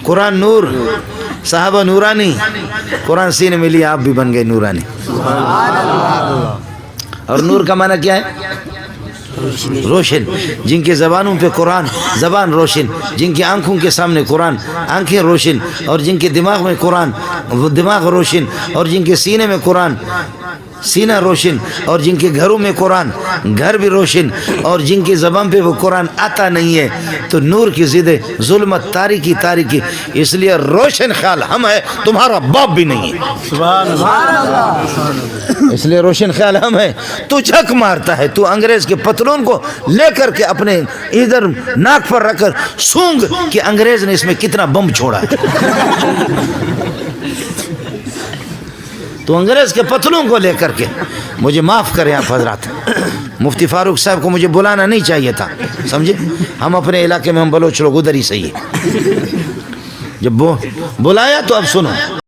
قرآن نور، صحابہ نورانی، قرآن سینے میں لیا آپ بھی بن گئے نورانی۔ اور نور کا معنی کیا ہے؟ روشن۔ جن کے زبانوں پہ قرآن، زبان روشن، جن کی آنکھوں کے سامنے قرآن، آنکھیں روشن، اور جن کے دماغ میں قرآن، وہ دماغ روشن، اور جن کے سینے میں قرآن، سینہ روشن، اور جن کے گھروں میں قرآن، گھر بھی روشن، اور جن کی زبان پہ وہ قرآن آتا نہیں ہے، تو نور کی ضد ہے ظلمت، تاریکی تاریکی۔ اس لیے روشن خیال ہم ہے، تمہارا باپ بھی نہیں ہے۔ اس لیے روشن خیال ہم ہے۔ تو جھک مارتا ہے، تو انگریز کے پتلون کو لے کر کے اپنے ادھر ناک پر رکھ کر سونگ کہ انگریز نے اس میں کتنا بم چھوڑا ہے۔ تو انگریز کے پتلوں کو لے کر کے، مجھے معاف کریں آپ حضرات، مفتی فاروق صاحب کو مجھے بلانا نہیں چاہیے تھا، سمجھے؟ ہم اپنے علاقے میں ہم بلوچ لوگ ادھر ہی صحیح ہے، جب بلایا تو اب سنو۔